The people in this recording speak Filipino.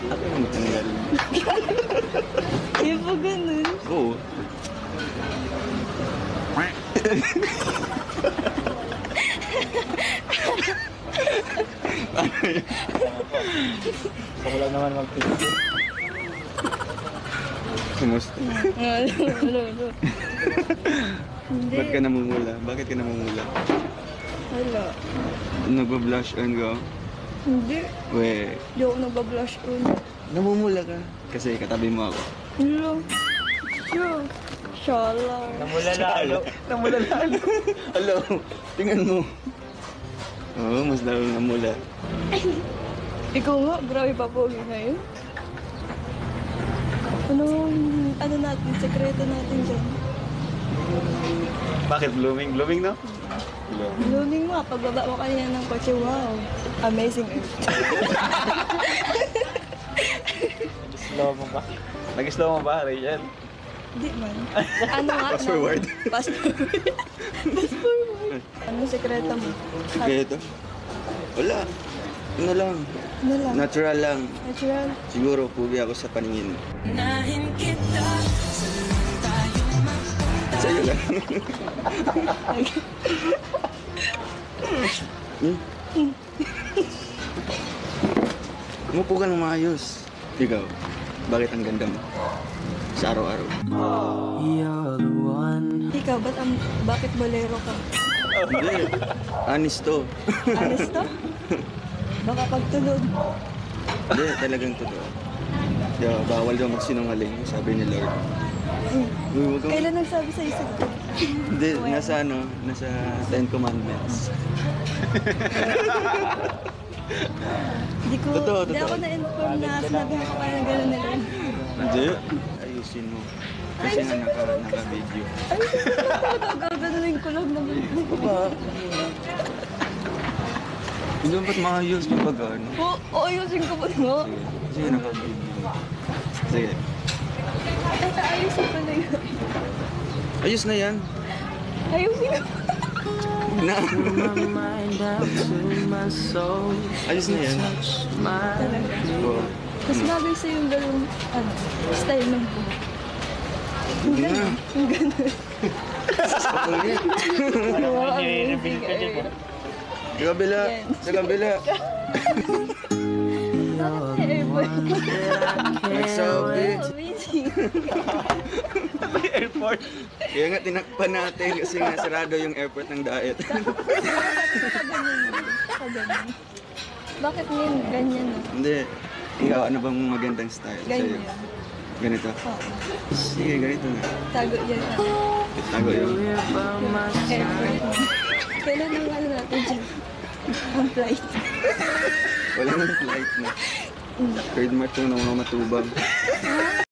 Ako na magtanggal. Di ba ganun? Oo. Ako lang naman mag-picture. Kumusta? Ano. Hindi. Ba't ka namumula? Bakit ka namumula? Wala. Nagba-blush on ka? Hindi. We, Di ako nagbablush on. namumula ka. Kasi katabi mo ako. Hello. Sure. Shala. Namula lalo. Namula lalo. Hello, tingnan mo. Oo, mas lalo namula. Ikaw nga, grabe pa pogi ngayon. Ano natin, sekreto natin dyan. Bakit blooming? Blooming, no? Blooming. Blooming mo, pagbaba mo kanina ng kotse, wow. Amazing earth. Slow mo ba? Nag-slow mo ba, Rachel? Di man. Ano nga? Fast forward. Fast forward. Fast forward. Ano sekreto mo? Kaya ito? Wala. Ano lang. Ano lang? Natural lang. Natural. Siguro, pugi ako sa paningin. Sa'yo lang. Umupo ka ng maayos. Ikaw, bakit ang ganda mo? Sa araw-araw. Ikaw, bakit bolero ka? Hindi. Honest to. Honest to? Baka pagtulog. Hindi, talagang totoo. Bawal daw magsinungaling, sabi ni Lord. Uy, wag kang... Kailan nagsabi sa isip ko? Hindi, nasa Ten Commandments. Totoo. Hindi ako na-inform na sinabihan ko kaya gano'n nila. Hindi. Ayusin mo. Kasi nga naka-video. Ay, gaganunin ko lang naman. Ba? Hindi mo ba't maayos yung pag-ano? Oo, ayusin ko ba nga? Sige, naka-video. Sige. Ay, ayusin ko na yun. Ayos na yan. Ayusin ko. Na. Ayos na yan. Oo. Mas bagay sa yung galong style ng buhok. Hindi na. Yung gano'n. Kapuli. Wow, i-reveal ka dyan, amazing. Sa kabila. Sa kabila. Bakit si airport? Nagsabi. Amazing. Airport. Kaya nga tinakpan natin kasi nga sarado yung airport ng Daet. Ganyan. Bakit ngayon ganyan no? Hindi. Ikaw, ano bang magandang style sa'yo? Ganyan. Ganito? Oo. Sige, ganito na. Tago yan. Tago yun. Airport. Kailan ang ano natin dyan? Ang flight. Wala nang flight na. Third March yung nang matubang.